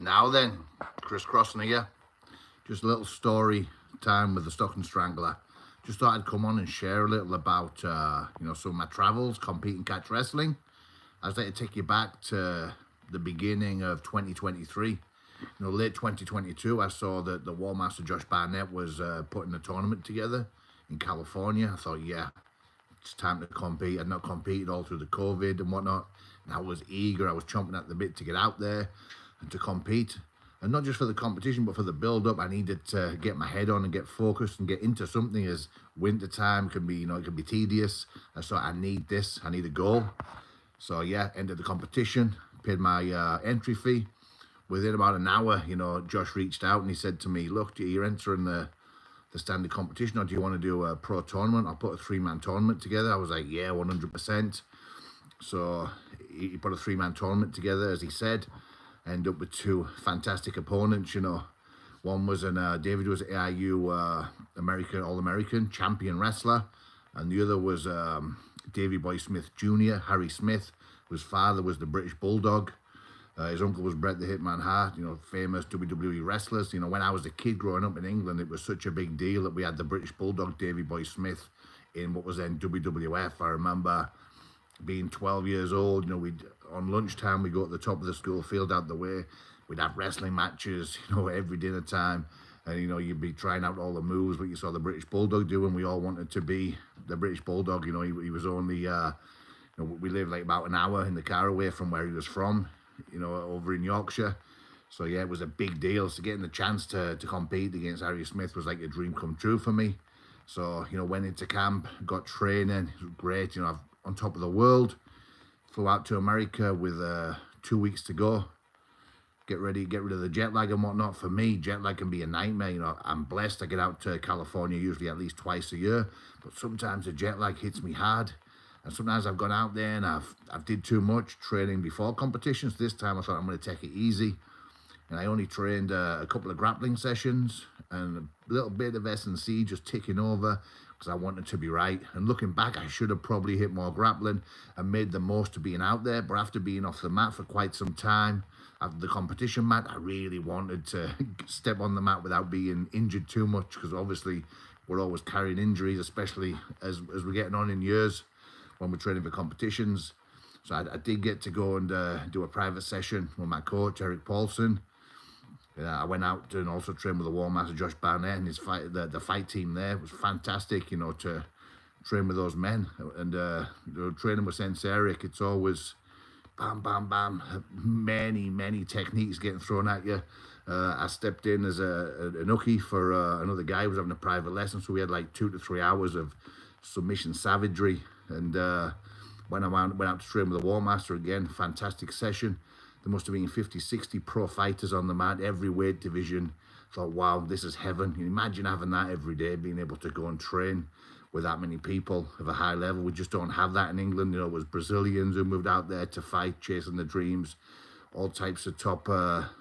Now then, Chris Crossan here. Just a little story time with the Stockton Strangler. Just thought I'd come on and share a little about, some of my travels, competing catch wrestling. I'd like to take you back to the beginning of 2023. Late 2022, I saw that the War Master Josh Barnett was putting a tournament together in California. I thought, yeah, it's time to compete. I'd not competed all through the COVID and whatnot. And I was eager. I was chomping at the bit to get out there and to compete. And not just for the competition, but for the build-up. I needed to get my head on and get focused and get into something, as winter time can be, it can be tedious. I thought, I need this. I need a goal. So yeah, entered the competition, paid my entry fee. Within about an hour, Josh reached out and he said to me, look, you're entering the standard competition, or do you want to do a pro tournament? I'll put a 3-man tournament together. I was like, yeah, 100%. So he put a 3-man tournament together, as he said. Ended up with 2 fantastic opponents. One was David was AIU American All-American champion wrestler, and the other was Davey Boy Smith Jr., Harry Smith, whose father was the British Bulldog. His uncle was Bret the Hitman Hart, famous WWE wrestlers. When I was a kid growing up in England, it was such a big deal that we had the British Bulldog, Davey Boy Smith, in what was then WWF. I remember being 12 years old, we'd on lunchtime, we'd go to the top of the school field out the way. We'd have wrestling matches, every dinner time. And, you'd be trying out all the moves, what you saw the British Bulldog do, and we all wanted to be the British Bulldog. He was only, we lived like about an hour in the car away from where he was from, over in Yorkshire. So, yeah, it was a big deal. So getting the chance to compete against Harry Smith was like a dream come true for me. So, went into camp, got training. It was great, on top of the world. Flew out to America with 2 weeks to go. Get rid of the jet lag and whatnot. For me, jet lag can be a nightmare. I'm blessed. I get out to California usually at least twice a year, but sometimes the jet lag hits me hard. And sometimes I've gone out there and I've did too much training before competitions. This time I thought I'm going to take it easy. And I only trained a couple of grappling sessions and a little bit of S&C just ticking over because I wanted to be right. And looking back, I should have probably hit more grappling and made the most of being out there. But after being off the mat for quite some time, after the competition mat, I really wanted to step on the mat without being injured too much, because obviously we're always carrying injuries, especially as we're getting on in years when we're training for competitions. So I did get to go and do a private session with my coach, Eric Paulson. I went out and also trained with the War Master Josh Barnett and his fight. The fight team there was fantastic, to train with those men. And training with Sensei Eric, it's always bam, bam, bam, many techniques getting thrown at you. I stepped in as an nookie for another guy who was having a private lesson, so we had like 2 to 3 hours of submission savagery. And when I went out to train with the War Master again, fantastic session. There must have been 50, 60 pro fighters on the mat, every weight division. Thought, wow, this is heaven. You imagine having that every day, being able to go and train with that many people of a high level. We just don't have that in England. It was Brazilians who moved out there to fight, chasing their dreams. All types of top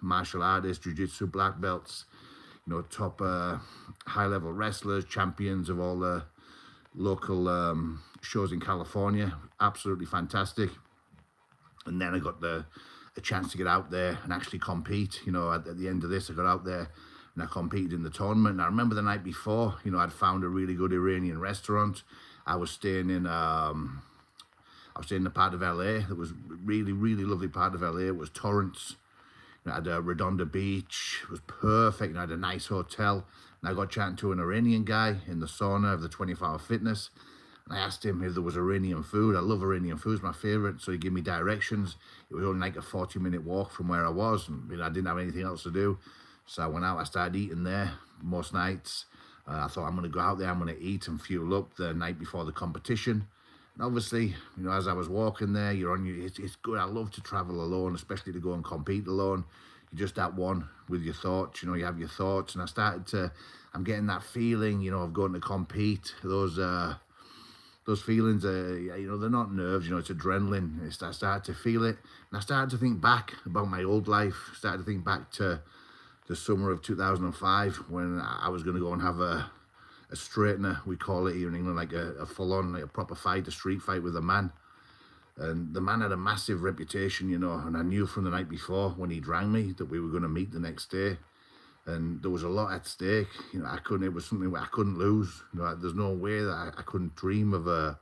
martial artists, jiu-jitsu black belts, top high-level wrestlers, champions of all the local shows in California. Absolutely fantastic. And then I got a chance to get out there and actually compete. At the end of this, I got out there and I competed in the tournament. And I remember the night before, I'd found a really good Iranian restaurant. I was staying in a part of LA that was really, really lovely part of LA. It was Torrance. I had Redondo Beach. It was perfect. I had a nice hotel. And I got chatting to an Iranian guy in the sauna of the 24-hour fitness. And I asked him if there was Iranian food. I love Iranian food. It's my favorite. So he gave me directions. It was only like a 40-minute walk from where I was. And I didn't have anything else to do. So I went out. I started eating there most nights. I thought, I'm going to go out there. I'm going to eat and fuel up the night before the competition. And obviously, as I was walking there, it's good. I love to travel alone, especially to go and compete alone. You're just at one with your thoughts. You have your thoughts. And I'm getting that feeling, of going to compete. Those feelings, they're not nerves, it's adrenaline. I started to feel it. And I started to think back about my old life. Started to think back to the summer of 2005 when I was going to go and have a straightener, we call it here in England, like a full-on, like a proper fight, a street fight with a man. And the man had a massive reputation, you know, and I knew from the night before when he rang me that we were going to meet the next day. And there was a lot at stake, you know. It was something I couldn't lose. You know, there's no way that I couldn't dream of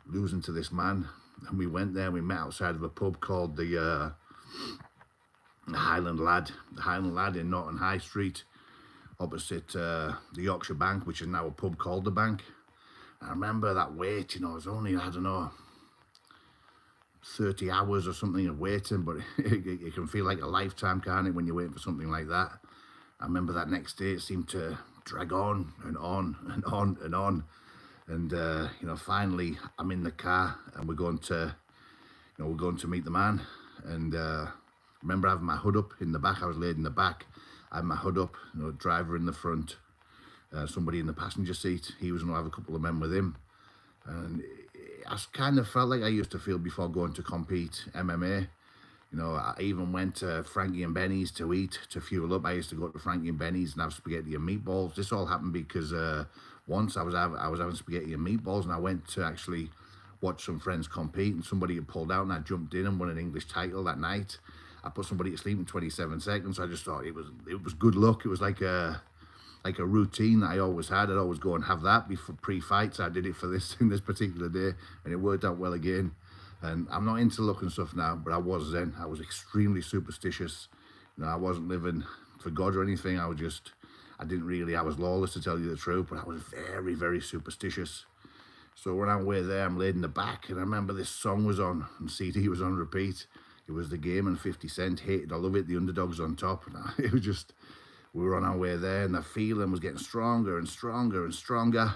losing to this man. And we went there, we met outside of a pub called the Highland Lad in Norton High Street, opposite the Yorkshire Bank, which is now a pub called the Bank. And I remember that wait, you know, it was only, I don't know, 30 hours or something of waiting, but it can feel like a lifetime, can't it, when you're waiting for something like that. I remember that next day it seemed to drag on and on and on and on. And, you know, finally I'm in the car and we're going to meet the man. And I remember having my hood up in the back. I was laid in the back. I had my hood up, you know, driver in the front, somebody in the passenger seat. He was going to have a couple of men with him. And I kind of felt like I used to feel before going to compete MMA. You know, I even went to Frankie and Benny's to eat, to fuel up. I used to go to Frankie and Benny's and have spaghetti and meatballs. This all happened because once I was having spaghetti and meatballs, and I went to actually watch some friends compete, and somebody had pulled out, and I jumped in and won an English title that night. I put somebody to sleep in 27 seconds. I just thought it was good luck. It was like a routine that I always had. I'd always go and have that before pre-fights. I did it for this in this particular day, and it worked out well again. And I'm not into luck and stuff now, but I was then. I was extremely superstitious. You know, I wasn't living for God or anything. I was lawless, to tell you the truth, but I was very, very superstitious. So when I'm way there, I'm laid in the back, and I remember this song was on, and CD was on repeat. It was The Game and 50 Cent, Hate It, I Love It, The Underdog's on top. It was just, we were on our way there, and the feeling was getting stronger and stronger and stronger.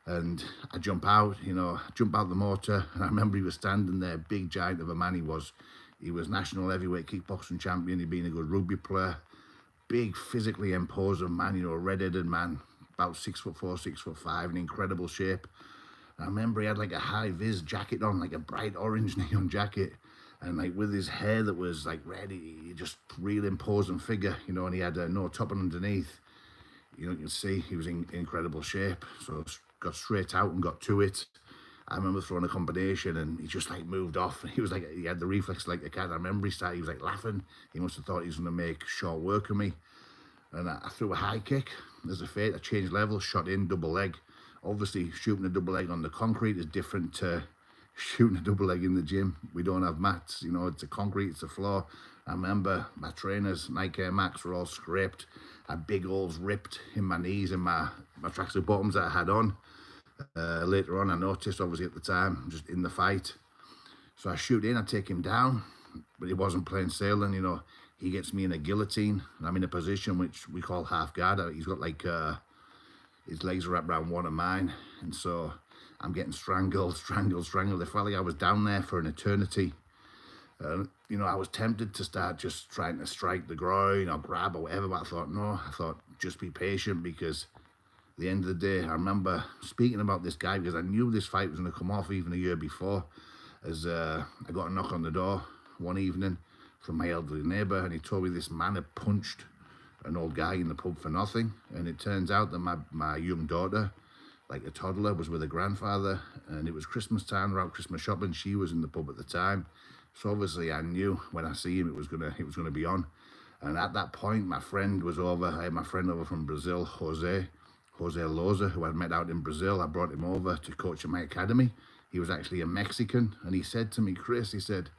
And I jump out the motor, and I remember he was standing there, big giant of a man he was. He was national heavyweight kickboxing champion. He'd been a good rugby player, big, physically imposing man, you know, a red-headed man, about 6'4", 6'5", in incredible shape. And I remember he had like a high-vis jacket on, like a bright orange neon jacket, and like with his hair that was like red, he just real imposing figure, you know, and he had no top underneath. You know, you can see he was in incredible shape. So got straight out and got to it. I remember throwing a combination and he just like moved off. He was like, he had the reflex like a cat. I remember he was like laughing. He must have thought he was going to make short work of me. And I threw a high kick. There's a fate. I changed levels, shot in, double leg. Obviously, shooting a double leg on the concrete is different to shooting a double leg in the gym. We don't have mats, you know, it's a concrete, it's a floor. I remember my trainers, Nike Air Max, were all scraped. I had big holes ripped in my knees and my tracksuit bottoms that I had on. Later on, I noticed, obviously at the time, just in the fight. So I shoot in, I take him down, but it wasn't plain sailing, you know. He gets me in a guillotine, and I'm in a position which we call half guard. He's got like, his legs are wrapped around one of mine, and so I'm getting strangled. I felt like I was down there for an eternity. You know, I was tempted to start just trying to strike the groin or grab or whatever, but I thought, just be patient, because at the end of the day, I remember speaking about this guy because I knew this fight was going to come off even a year before, as I got a knock on the door one evening from my elderly neighbour, and he told me this man had punched an old guy in the pub for nothing. And it turns out that my young daughter, like a toddler, was with her grandfather, and it was Christmas time, we're out Christmas shopping. She was in the pub at the time, so obviously I knew when I see him it was gonna be on. And at that point, my friend was over. I had my friend over from Brazil, Jose Loza, who I'd met out in Brazil. I brought him over to coach at my academy. He was actually a Mexican, and he said to me, Chris, he said,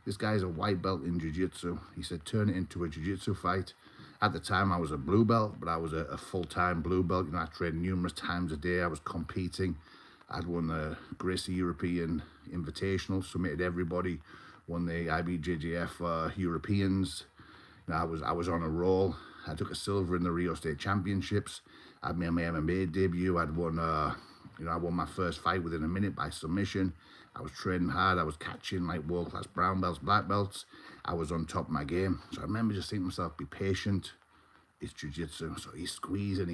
this guy's a white belt in jiu-jitsu. He said, turn it into a jiu-jitsu fight. At the time, I was a blue belt, but I was a full-time blue belt. You know, I trained numerous times a day. I was competing. I'd won the Gracie European Invitational, submitted everybody, won the IBJJF Europeans. You know, I was on a roll. I took a silver in the Rio State Championships. I made my MMA debut. I won my first fight within a minute by submission. I was training hard. I was catching like world-class brown belts, black belts. I was on top of my game. So I remember just thinking to myself, be patient. It's jiu-jitsu. So he's squeezing.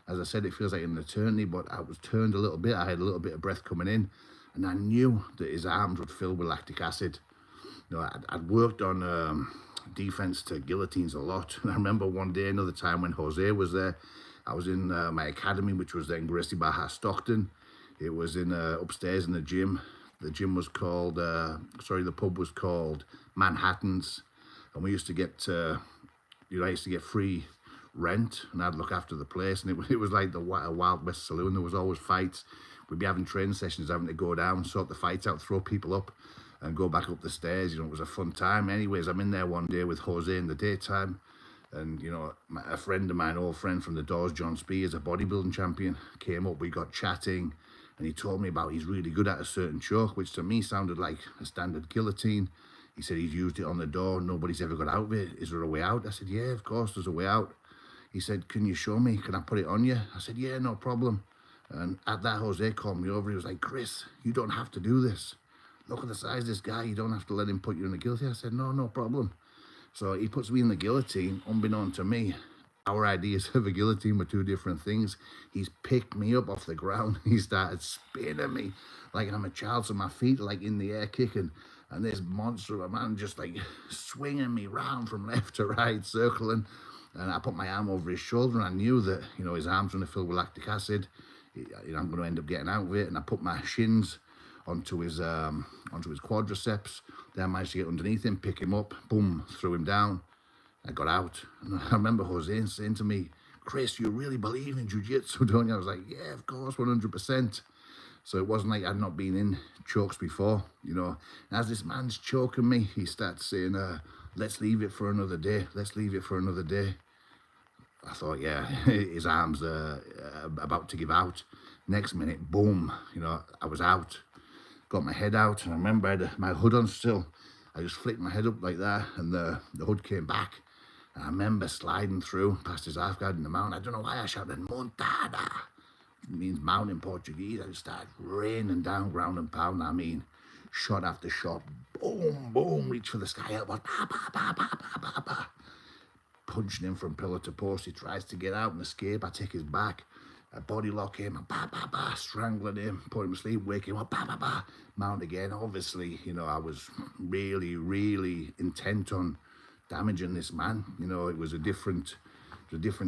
As I said, it feels like an eternity, but I was turned a little bit. I had a little bit of breath coming in, and I knew that his arms would fill with lactic acid. You know, I'd worked on defense to guillotines a lot. And I remember one day, another time when Jose was there, I was in my academy, which was then Gracie Barra Stockton. It was in upstairs in the gym. The gym was called, the pub was called Manhattan's. And we used to get, I used to get free rent, and I'd look after the place. And it was like the Wild West Saloon. There was always fights. We'd be having training sessions, having to go down, sort the fights out, throw people up, and go back up the stairs. It was a fun time. Anyways, I'm in there one day with Jose in the daytime. And, a friend of mine, old friend from the doors, John Spears, a bodybuilding champion, came up. We got chatting, and he told me about he's really good at a certain choke, which to me sounded like a standard guillotine. He said he's used it on the door. Nobody's ever got out of it. Is there a way out? I said, yeah, of course there's a way out. He said, can you show me? Can I put it on you? I said, yeah, no problem. And at that, Jose called me over. He was like, Chris, you don't have to do this. Look at the size of this guy. You don't have to let him put you in the guillotine. I said, no problem. So he puts me in the guillotine. Unbeknown to me, our ideas of a guillotine were two different things. He's picked me up off the ground. He started spinning me like I'm a child. So my feet are like in the air kicking. And this monster of a man just like swinging me round from left to right, circling. And I put my arm over his shoulder, and I knew that, his arm's going to fill with lactic acid. I'm going to end up getting out of it. And I put my shins onto his quadriceps. Then I managed to get underneath him, pick him up, boom, threw him down. I got out. And I remember Jose saying to me, Chris, you really believe in jiu-jitsu, don't you? I was like, yeah, of course, 100%. So it wasn't like I'd not been in chokes before, And as this man's choking me, he starts saying, let's leave it for another day. Let's leave it for another day. I thought, yeah, his arm's about to give out. Next minute, boom, I was out. Got my head out, and I remember I had my hood on still. I just flicked my head up like that, and the hood came back. And I remember sliding through past his half guard in the mountain. I don't know why I shouted, montada. It means mountain in Portuguese. I just started raining down, ground and pound. I mean, shot after shot, boom, boom, reach for the sky, elbow, ba, ba, ba, ba, ba, ba, ba. Punching him from pillar to post. He tries to get out and escape. I take his back. I body lock him, and ba, ba, ba, strangling him, put him to sleep, wake him up, ba, ba, ba, mount again. Obviously, I was really, really intent on damaging this man. It was a different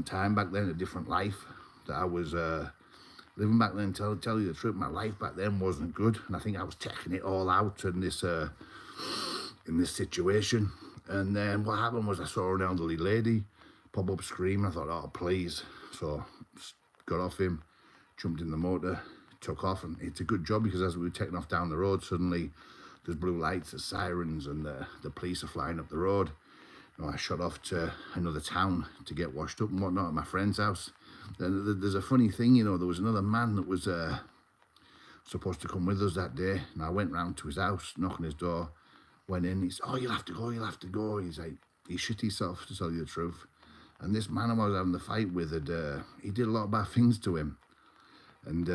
time back then, a different life that I was living back then. Tell you the truth, my life back then wasn't good, and I think I was taking it all out in this situation. And then what happened was I saw an elderly lady pop up screaming. I thought, oh, please. So got off him, jumped in the motor, took off, and it's a good job because as we were taking off down the road, suddenly there's blue lights, there's sirens, and the police are flying up the road. I shot off to another town to get washed up and whatnot at my friend's house. There's a funny thing, there was another man that was supposed to come with us that day, and I went round to his house, knocked on his door, went in. He said, oh, you'll have to go. He's like, he shit himself, to tell you the truth. And this man I was having the fight with, he did a lot of bad things to him. And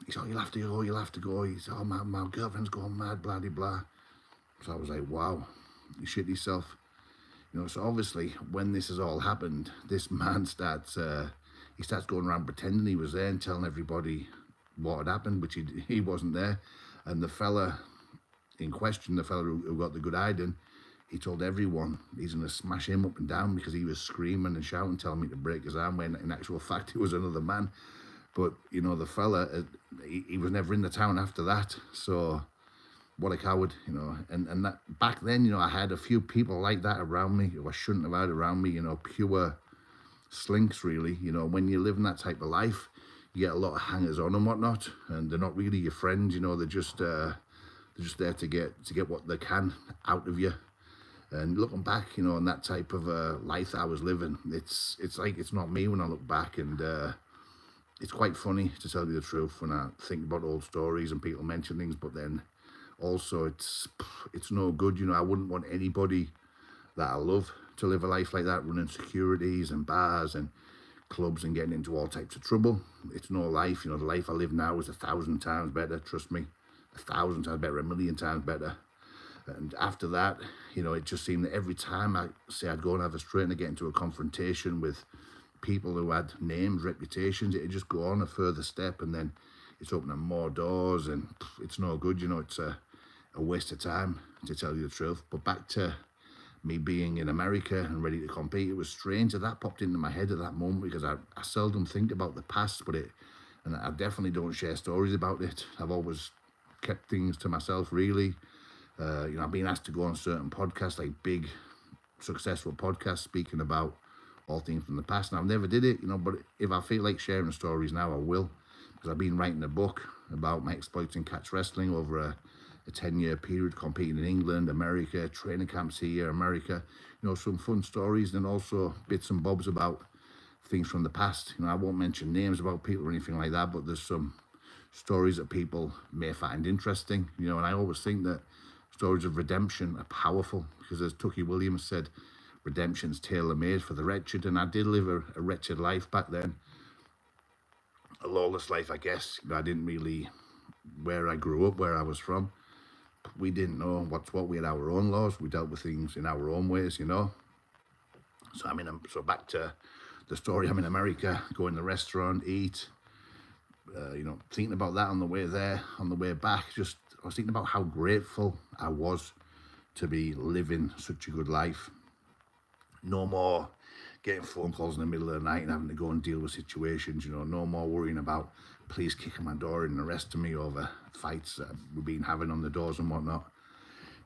he said, oh, you'll have to go. He said, oh, my girlfriend's gone mad, blah, blah, blah. So I was like, wow, he shit himself. So obviously, when this has all happened, this man starts going around pretending he was there and telling everybody what had happened, which he wasn't there. And the fella in question, the fella who got the good hiding, he told everyone he's going to smash him up and down because he was screaming and shouting, telling me to break his arm, when in actual fact it was another man. But, the fella, he was never in the town after that. So what a coward, And that, back then, I had a few people like that around me who I shouldn't have had around me, pure slinks, really. When you live in that type of life, you get a lot of hangers on and whatnot, and they're not really your friends, they're just there to get what they can out of you. And looking back, on that type of life that I was living, it's like it's not me when I look back, and it's quite funny, to tell you the truth, when I think about old stories and people mention things. But then also it's no good, I wouldn't want anybody that I love to live a life like that, running securities and bars and clubs and getting into all types of trouble. It's no life. The life I live now is 1,000 times better, trust me. 1,000 times better, 1,000,000 times better. And after that, it just seemed that every time I say I'd go and have a straight and I get into a confrontation with people who had names, reputations, it'd just go on a further step, and then it's opening more doors, and it's no good. It's a waste of time, to tell you the truth. But back to me being in America and ready to compete, it was strange that popped into my head at that moment, because I seldom think about the past, but And I definitely don't share stories about it. I've always kept things to myself, really. I've been asked to go on certain podcasts, like big, successful podcasts, speaking about all things from the past. And I've never did it, but if I feel like sharing stories now, I will. Because I've been writing a book about my exploits in catch wrestling over a 10-year period, competing in England, America, training camps here, America. Some fun stories, and also bits and bobs about things from the past. I won't mention names about people or anything like that, but there's some stories that people may find interesting. And I always think that stories of redemption are powerful, because as Tucky Williams said, redemption's tailor-made for the wretched. And I did live a wretched life back then, a lawless life, I guess. I didn't really, where I grew up, where I was from, we didn't know what's what. We had our own laws. We dealt with things in our own ways, So so back to the story. I'm in America, go in the restaurant, eat, thinking about that on the way there, on the way back. I was thinking about how grateful I was to be living such a good life. No more getting phone calls in the middle of the night and having to go and deal with situations, no more worrying about police kicking my door in and arresting me over fights that we've been having on the doors and whatnot.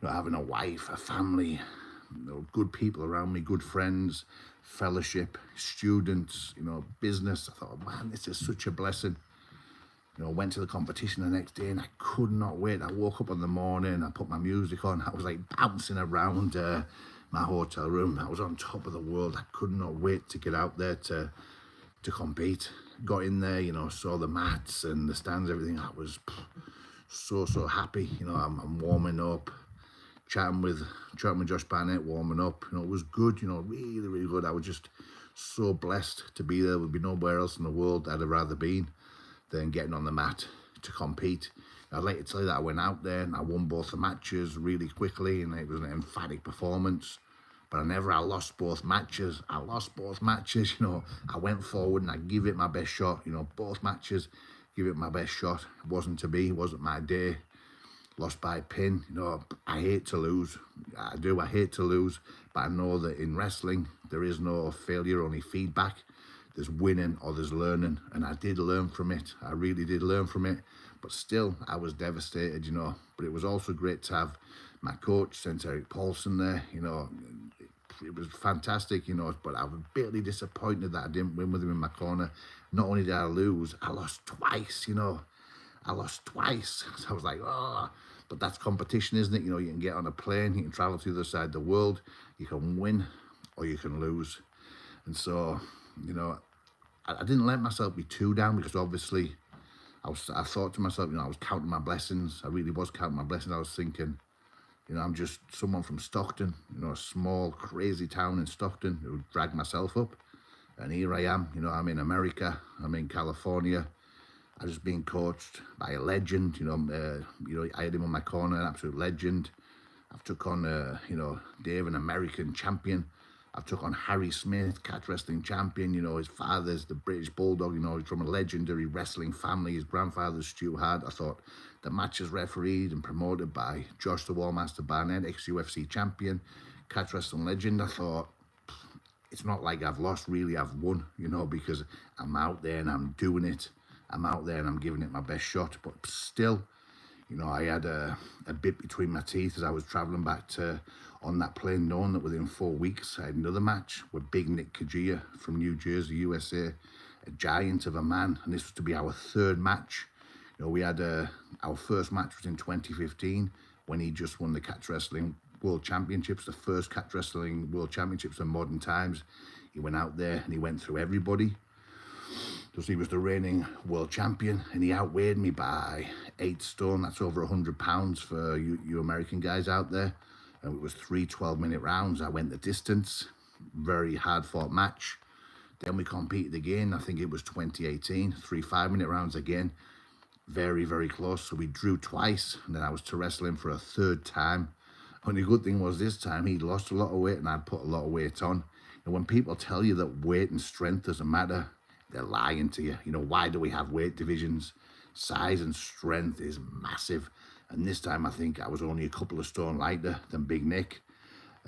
Having a wife, a family, good people around me, good friends, fellowship, students, business. I thought, man, this is such a blessing. Went to the competition the next day and I could not wait. I woke up in the morning, I put my music on, I was like bouncing around my hotel room. I was on top of the world. I could not wait to get out there to compete. Got in there, saw the mats and the stands, everything. I was so happy. I'm warming up, chatting with Josh Barnett, warming up. It was good, really good. I was just so blessed to be there. There would be nowhere else in the world I'd have rather been than getting on the mat to compete. I'd like to tell you that I went out there and I won both the matches really quickly, and it was an emphatic performance. But I lost both matches. I went forward and I give it my best shot. Both matches, give it my best shot. It wasn't to be, it wasn't my day. Lost by pin. I hate to lose. I do, I hate to lose. But I know that in wrestling, there is no failure, only feedback. There's winning or there's learning. And I did learn from it. I really did learn from it. But still, I was devastated, But it was also great to have my coach, St. Eric Paulson, there, It was fantastic, but I was bitterly disappointed that I didn't win with him in my corner. Not only did I lose, I lost twice, I lost twice. So I was like, oh, but that's competition, isn't it? You can get on a plane, you can travel to the other side of the world, you can win or you can lose. And so, I didn't let myself be too down, because obviously I thought to myself, I was counting my blessings. I really was counting my blessings. I was thinking, I'm just someone from Stockton, a small, crazy town in Stockton, who dragged myself up. And here I am, I'm in America, I'm in California. I was being coached by a legend, I had him on my corner, an absolute legend. I've took on, Dave, an American champion. I've took on Harry Smith, catch wrestling champion. His father's the British Bulldog. He's from a legendary wrestling family. His grandfather's Stu Hart. I thought the match is refereed and promoted by Josh the Wallmaster Barnett, ex-UFC champion, catch wrestling legend. I thought, it's not like I've lost, really, I've won, because I'm out there and I'm doing it. I'm out there and I'm giving it my best shot. But still, I had a bit between my teeth as I was traveling back on that plane, knowing that within 4 weeks I had another match with Big Nick Kajia from New Jersey, USA, a giant of a man, and this was to be our third match. We had our first match was in 2015 when he just won the catch wrestling world championships, the first catch wrestling world championships in modern times. He went out there and he went through everybody. Because he was the reigning world champion, and he outweighed me by 8 stone. That's over 100 pounds for you American guys out there. And it was 3 12-minute rounds. I went the distance. Very hard-fought match. Then we competed again. I think it was 2018. 3 5-minute rounds again. Very, very close. So we drew twice, and then I was to wrestle him for a third time. And the good thing was this time he'd lost a lot of weight, and I'd put a lot of weight on. And when people tell you that weight and strength doesn't matter, they're lying to you. Why do we have weight divisions? Size and strength is massive. And this time I think I was only a couple of stone lighter than Big Nick.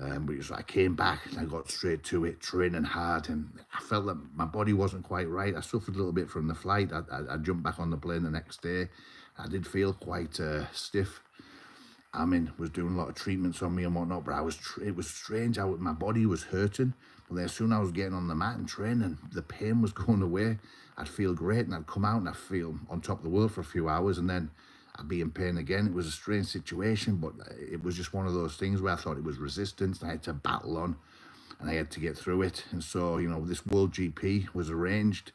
I came back and I got straight to it, training hard, and I felt that my body wasn't quite right. I suffered a little bit from the flight. I jumped back on the plane the next day. I did feel quite stiff. Was doing a lot of treatments on me and whatnot, but it was strange. My body was hurting, but then as soon as I was getting on the mat and training, the pain was going away. I'd feel great, and I'd come out and I'd feel on top of the world for a few hours, and then I'd be in pain again. It was a strange situation, but it was just one of those things where I thought it was resistance, and I had to battle on, and I had to get through it. And so, this World GP was arranged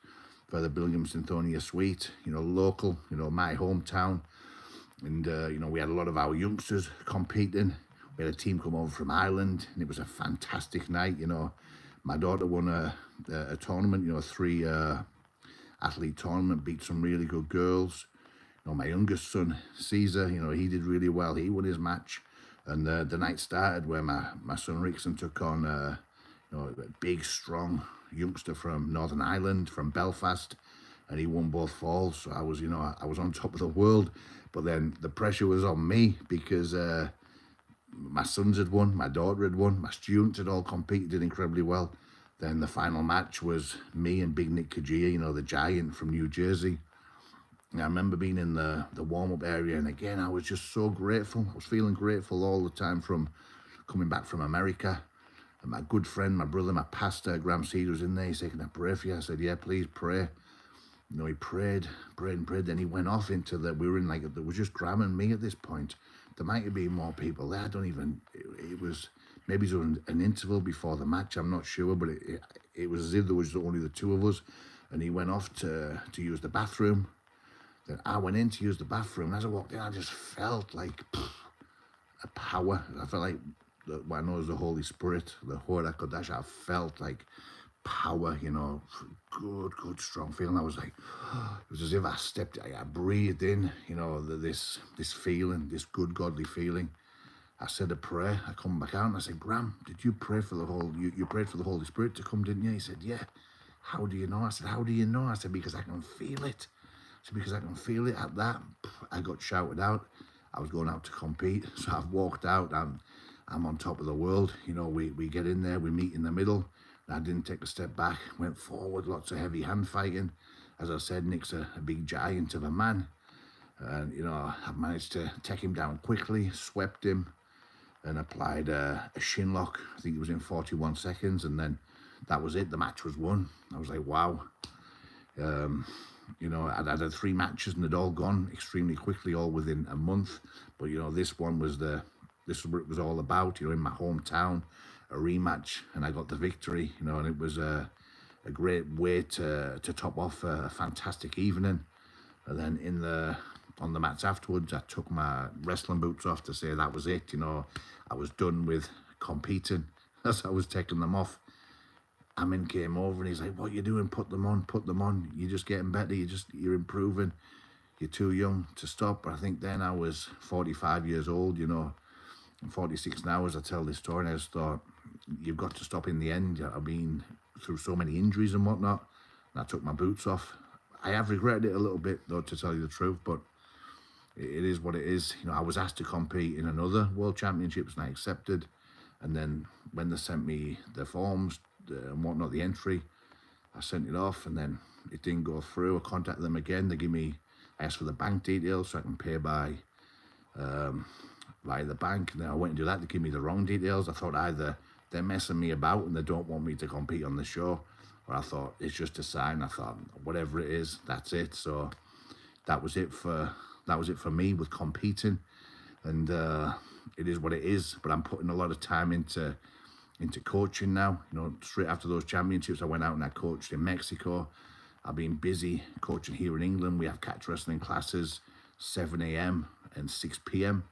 for the Billingham Synthonia Suite, local, my hometown. And, we had a lot of our youngsters competing. We had a team come over from Ireland, and it was a fantastic night. My daughter won a tournament, a three athlete tournament, beat some really good girls. My youngest son, Caesar, he did really well. He won his match. And the night started where my son Rickson took on, a big, strong youngster from Northern Ireland, from Belfast. And he won both falls. So I was on top of the world. But then the pressure was on me because my sons had won, my daughter had won, my students had all competed, did incredibly well. Then the final match was me and Big Nick Kajia, the giant from New Jersey. And I remember being in the warm-up area, and again, I was just so grateful. I was feeling grateful all the time from coming back from America. And my good friend, my brother, my pastor, Graham Seed, was in there. He said, "Can I pray for you?" I said, "Yeah, please pray." He prayed. Then he went off into we were in there was just Graham and me at this point. There might have been more people there. It was, maybe it was an interval before the match. I'm not sure, but it was as if there was only the two of us. And he went off to use the bathroom. Then I went in to use the bathroom. And as I walked in, I just felt like a power. I felt like what I know is the Holy Spirit, the Hora Kodesh. I felt like power, good, strong feeling. I was like, it was as if I breathed in, this feeling, this good, godly feeling. I said a prayer. I come back out and I said, "Graham, did you pray for you prayed for the Holy Spirit to come, didn't you?" He said, "Yeah." "How do you know?" I said, "How do you know?" I said, "Because I can feel it." I said, "Because I can feel it." At that, I got shouted out. I was going out to compete. So I've walked out and I'm on top of the world. We get in there, we meet in the middle. I didn't take a step back, went forward, lots of heavy hand fighting. As I said, Nick's a big giant of a man. And, I managed to take him down quickly, swept him, and applied a shin lock. I think it was in 41 seconds. And then that was it. The match was won. I was like, wow. I'd had 3 matches and they'd all gone extremely quickly, all within a month. But, this one was this is what it was all about, in my hometown. A rematch, and I got the victory, and it was a great way to top off a fantastic evening. And then on the mats afterwards, I took my wrestling boots off to say that was it. I was done with competing. As I was taking them off, Amin came over and he's like, "What are you doing? Put them on. You're just getting better. You're improving. You're too young to stop." But I think then I was 45 years old, I'm 46 now as I tell this story, and I just thought, you've got to stop in the end. I've been through so many injuries and whatnot, and I took my boots off. I have regretted it a little bit, though, to tell you the truth, but it is what it is. I was asked to compete in another World Championships, and I accepted. And then when they sent me the forms and whatnot, the entry, I sent it off, and then it didn't go through. I contacted them again. I asked for the bank details so I can pay by the bank, and then I went and do that. They give me the wrong details. I thought either they're messing me about and they don't want me to compete on the show, or I thought it's just a sign. I thought whatever it is, that's it. So that was it for me with competing, and it is what it is. But I'm putting a lot of time into coaching now. Straight after those championships, I went out and I coached in Mexico. I've been busy coaching here in England. We have catch wrestling classes 7 a.m. and 6 p.m.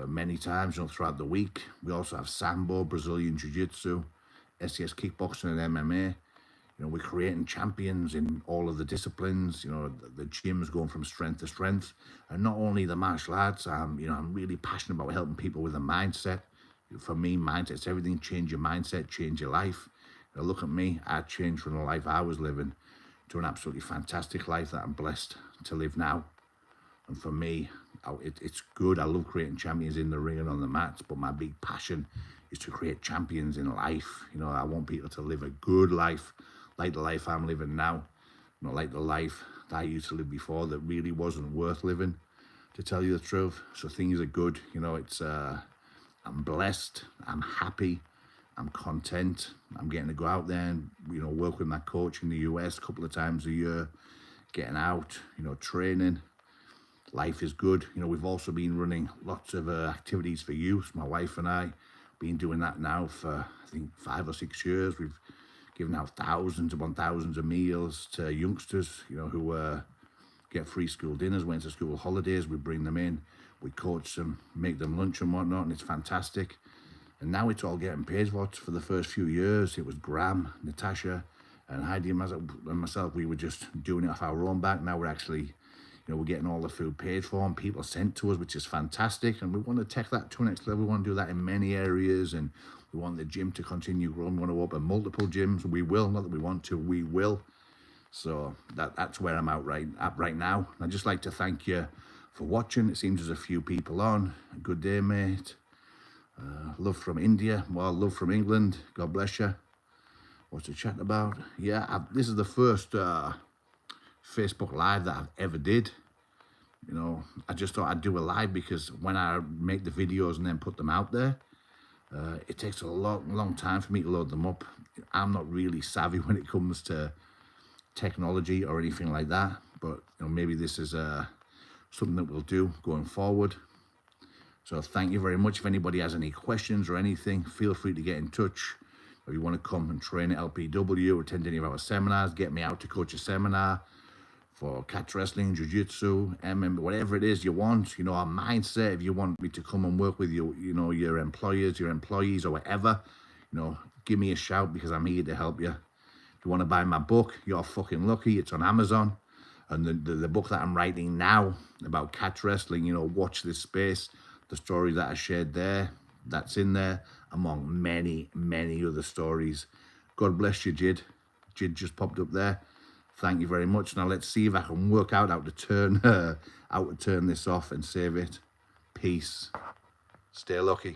Many times, throughout the week. We also have Sambo, Brazilian Jiu-Jitsu, SES Kickboxing and MMA. We're creating champions in all of the disciplines. The gym's going from strength to strength. And not only the martial arts, I'm really passionate about helping people with a mindset. For me, mindset's everything. Change your mindset, change your life. Look at me. I changed from the life I was living to an absolutely fantastic life that I'm blessed to live now. And for me, it's good. I love creating champions in the ring and on the mats, but my big passion is to create champions in life. You know, I want people to live a good life, like the life I'm living now, not like the life that I used to live before that really wasn't worth living, to tell you the truth. So things are good. You know, it's I'm blessed, I'm happy, I'm content. I'm getting to go out there and, you know, work with my coach in the US a couple of times a year, getting out, you know, training. Life is good. You know, we've also been running lots of activities for youth. My wife and I been doing that now for, I think, 5 or 6 years. We've given out thousands upon thousands of meals to youngsters, you know, who get free school dinners, went to school holidays. We bring them in, we coach them, make them lunch and whatnot, and it's fantastic. And now it's all getting paid for. For the first few years, it was Graham, Natasha, and Heidi and myself. We were just doing it off our own back. Now we're actually, you know, we're getting all the food paid for and people sent to us, which is fantastic. And we want to take that to the next level. We want to do that in many areas, and we want the gym to continue growing. We want to open multiple gyms. We will, not that we want to, we will. So that's where I'm at right now. I'd just like to thank you for watching. It seems there's a few people on. Good day, mate. Love from India. Well, love from England. God bless you. What's the chat about? Yeah, this is the first Facebook Live that I've ever did. You know, I just thought I'd do a live because when I make the videos and then put them out there, it takes a long time for me to load them up. I'm not really savvy when it comes to technology or anything like that, but you know, maybe this is something that we'll do going forward. So thank you very much. If anybody has any questions or anything, feel free to get in touch. If you want to come and train at LPW, attend any of our seminars, get me out to coach a seminar for catch wrestling, jiu-jitsu, MMA, whatever it is you want, you know, our mindset. If you want me to come and work with you, you know, your employers, your employees or whatever, you know, give me a shout because I'm here to help you. If you want to buy my book, you're fucking lucky. It's on Amazon. And the book that I'm writing now about catch wrestling, you know, watch this space. The story that I shared there, that's in there, among many, many other stories. God bless you, Jid. Jid just popped up there. Thank you very much. Now let's see if I can work out how to turn this off and save it. Peace. Stay lucky.